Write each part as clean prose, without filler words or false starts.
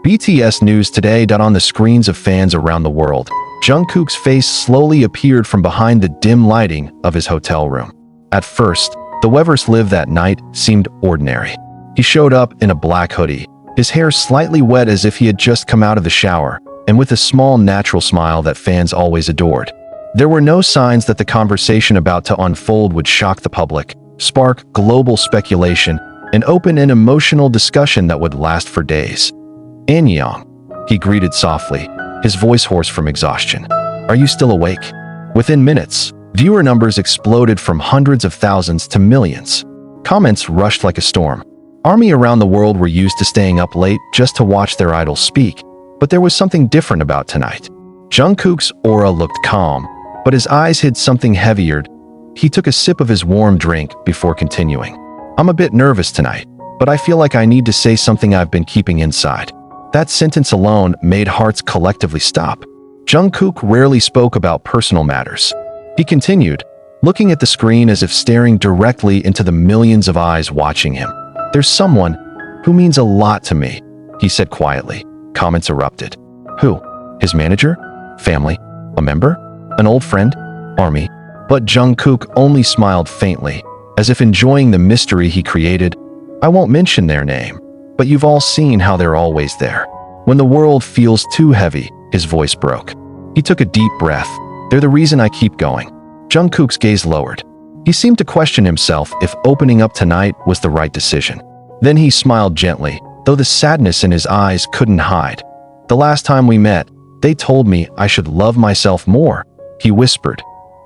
BTS News Today. On the screens of fans around the world, Jungkook's face slowly appeared from behind the dim lighting of his hotel room. At first, the Weverse live that night seemed ordinary. He showed up in a black hoodie, his hair slightly wet as if he had just come out of the shower, and with a small natural smile that fans always adored. There were no signs that the conversation about to unfold would shock the public, spark global speculation, and open an emotional discussion that would last for days. "Annyeong," he greeted softly, his voice hoarse from exhaustion. "Are you still awake?" Within minutes, viewer numbers exploded from hundreds of thousands to millions. Comments rushed like a storm. Army around the world were used to staying up late just to watch their idols speak, but there was something different about tonight. Jungkook's aura looked calm, but his eyes hid something heavier. He took a sip of his warm drink before continuing. "I'm a bit nervous tonight, but I feel like I need to say something I've been keeping inside." That sentence alone made hearts collectively stop. Jungkook rarely spoke about personal matters. He continued, looking at the screen as if staring directly into the millions of eyes watching him. "There's someone who means a lot to me," he said quietly. Comments erupted. "Who? His manager? Family? A member? An old friend? Army?" But Jungkook only smiled faintly, as if enjoying the mystery he created. "I won't mention their name, but you've all seen how they're always there. When the world feels too heavy," his voice broke. He took a deep breath. "They're the reason I keep going." Jungkook's gaze lowered. He seemed to question himself if opening up tonight was the right decision. Then he smiled gently, though the sadness in his eyes couldn't hide. "The last time we met, they told me I should love myself more," he whispered.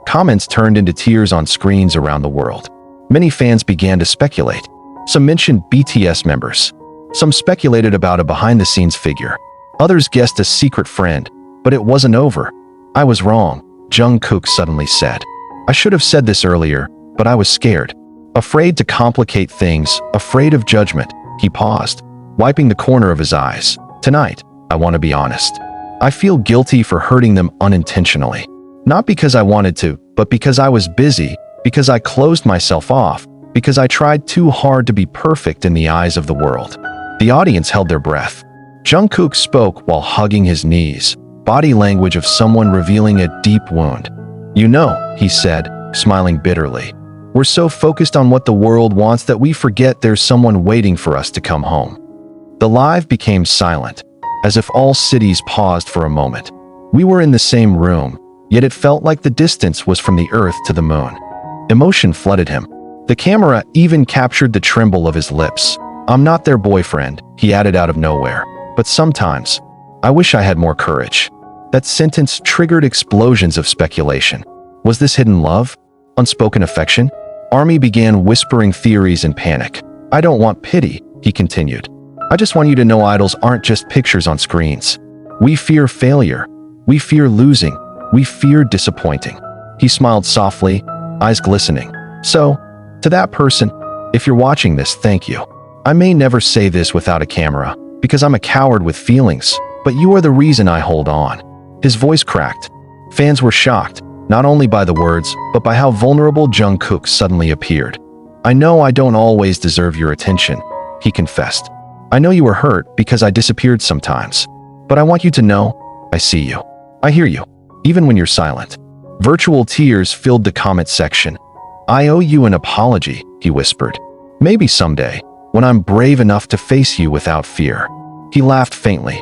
Comments turned into tears on screens around the world. Many fans began to speculate. Some mentioned BTS members. Some speculated about a behind-the-scenes figure. Others guessed a secret friend, but it wasn't over. "I was wrong," Jungkook suddenly said. "I should have said this earlier, but I was scared. Afraid to complicate things, afraid of judgment." He paused, wiping the corner of his eyes. "Tonight, I want to be honest. I feel guilty for hurting them unintentionally. Not because I wanted to, but because I was busy, because I closed myself off, because I tried too hard to be perfect in the eyes of the world." The audience held their breath. Jungkook spoke while hugging his knees, body language of someone revealing a deep wound. "You know," he said, smiling bitterly, "we're so focused on what the world wants that we forget there's someone waiting for us to come home." The live became silent, as if all cities paused for a moment. We were in the same room, yet it felt like the distance was from the earth to the moon. Emotion flooded him. The camera even captured the tremble of his lips. "I'm not their boyfriend," he added out of nowhere, "but sometimes, I wish I had more courage." That sentence triggered explosions of speculation. Was this hidden love? Unspoken affection? Army began whispering theories in panic. "I don't want pity," he continued. "I just want you to know idols aren't just pictures on screens. We fear failure. We fear losing. We fear disappointing." He smiled softly, eyes glistening. "So, to that person, if you're watching this, thank you. I may never say this without a camera, because I'm a coward with feelings, but you are the reason I hold on." His voice cracked. Fans were shocked, not only by the words, but by how vulnerable Jungkook suddenly appeared. "I know I don't always deserve your attention," he confessed. "I know you were hurt because I disappeared sometimes. But I want you to know, I see you. I hear you, even when you're silent." Virtual tears filled the comment section. "I owe you an apology," he whispered. "Maybe someday, when I'm brave enough to face you without fear." He laughed faintly.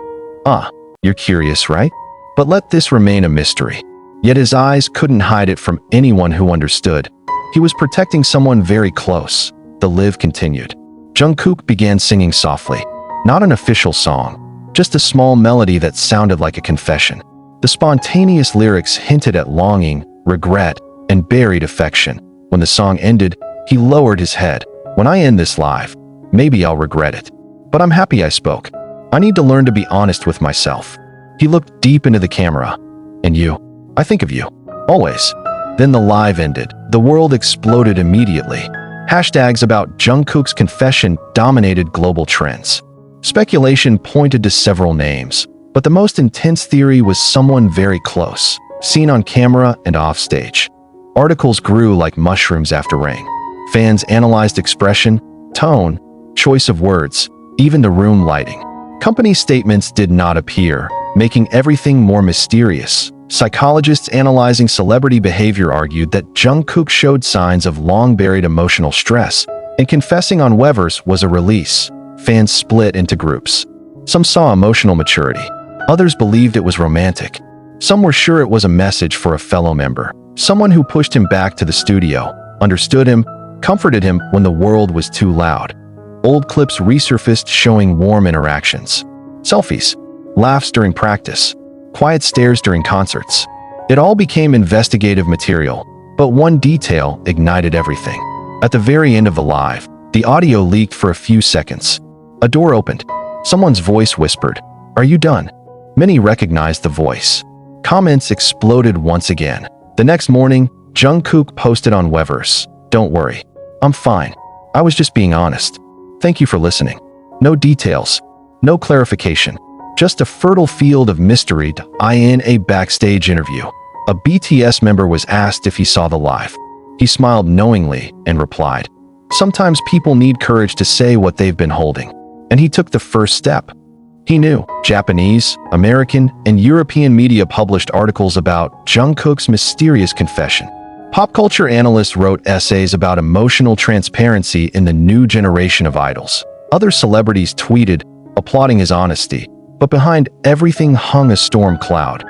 You're curious, right? But let this remain a mystery." Yet his eyes couldn't hide it from anyone who understood. He was protecting someone very close. The live continued. Jungkook began singing softly. Not an official song, just a small melody that sounded like a confession. The spontaneous lyrics hinted at longing, regret, and buried affection. When the song ended, he lowered his head. "When I end this live, maybe I'll regret it. But I'm happy I spoke. I need to learn to be honest with myself." He looked deep into the camera. "And you? I think of you. Always." Then the live ended. The world exploded immediately. Hashtags about Jungkook's confession dominated global trends. Speculation pointed to several names, but the most intense theory was someone very close, seen on camera and offstage. Articles grew like mushrooms after rain. Fans analyzed expression, tone, choice of words, even the room lighting. Company statements did not appear, making everything more mysterious. Psychologists analyzing celebrity behavior argued that Jungkook showed signs of long-buried emotional stress, and confessing on Weverse was a release. Fans split into groups. Some saw emotional maturity. Others believed it was romantic. Some were sure it was a message for a fellow member, someone who pushed him back to the studio, understood him, comforted him when the world was too loud. Old clips resurfaced showing warm interactions. Selfies, laughs during practice, quiet stares during concerts. It all became investigative material, but one detail ignited everything. At the very end of the live, the audio leaked for a few seconds. A door opened. Someone's voice whispered, "Are you done?" Many recognized the voice. Comments exploded once again. The next morning, Jungkook posted on Weverse, "Don't worry. I'm fine. I was just being honest. Thank you for listening." No details. No clarification. Just a fertile field of mystery. In a backstage interview, a BTS member was asked if he saw the live. He smiled knowingly and replied, "Sometimes people need courage to say what they've been holding." And he took the first step. He knew. Japanese, American, and European media published articles about Jungkook's mysterious confession. Pop culture analysts wrote essays about emotional transparency in the new generation of idols. Other celebrities tweeted, applauding his honesty. But behind everything hung a storm cloud.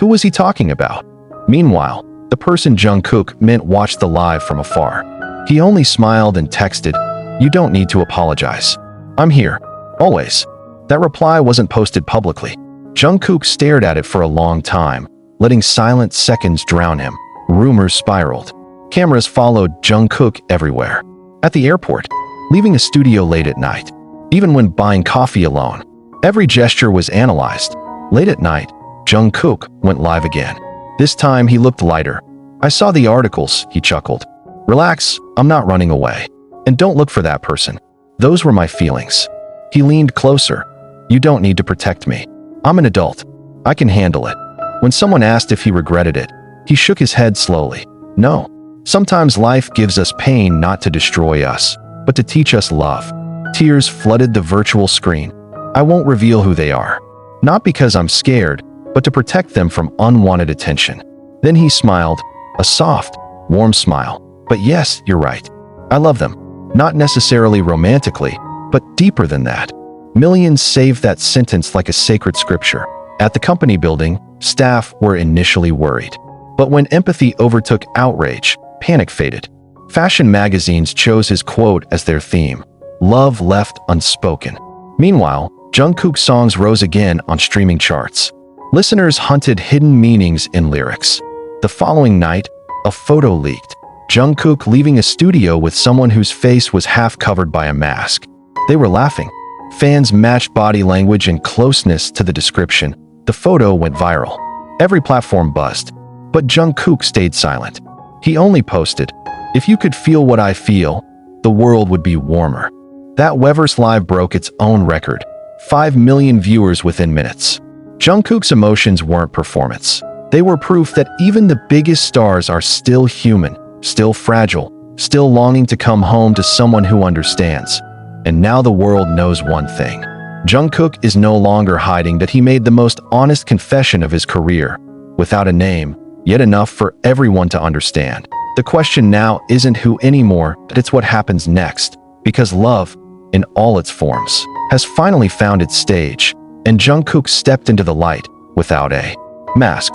Who was he talking about? Meanwhile, the person Jungkook meant watched the live from afar. He only smiled and texted, "You don't need to apologize. I'm here. Always." That reply wasn't posted publicly. Jungkook stared at it for a long time, letting silent seconds drown him. Rumors spiraled. Cameras followed Jungkook everywhere. At the airport, leaving a studio late at night, even when buying coffee alone. Every gesture was analyzed. Late at night, Jungkook went live again. This time he looked lighter. "I saw the articles," he chuckled. "Relax, I'm not running away. And don't look for that person. Those were my feelings." He leaned closer. "You don't need to protect me. I'm an adult. I can handle it." When someone asked if he regretted it, he shook his head slowly. "No. Sometimes life gives us pain not to destroy us, but to teach us love." Tears flooded the virtual screen. "I won't reveal who they are. Not because I'm scared, but to protect them from unwanted attention." Then he smiled, a soft, warm smile. "But yes, you're right. I love them. Not necessarily romantically, but deeper than that." Millions saved that sentence like a sacred scripture. At the company building, staff were initially worried. But when empathy overtook outrage, panic faded. Fashion magazines chose his quote as their theme, "Love left unspoken." Meanwhile, Jungkook's songs rose again on streaming charts. Listeners hunted hidden meanings in lyrics. The following night, a photo leaked. Jungkook leaving a studio with someone whose face was half covered by a mask. They were laughing. Fans matched body language and closeness to the description. The photo went viral. Every platform buzzed. But Jungkook stayed silent. He only posted, "If you could feel what I feel, the world would be warmer." That Weverse Live broke its own record. 5 million viewers within minutes. Jungkook's emotions weren't performance. They were proof that even the biggest stars are still human, still fragile, still longing to come home to someone who understands. And now the world knows one thing. Jungkook is no longer hiding that he made the most honest confession of his career. Without a name, yet enough for everyone to understand. The question now isn't who anymore, but it's what happens next. Because love, in all its forms, has finally found its stage, and Jungkook stepped into the light without a mask.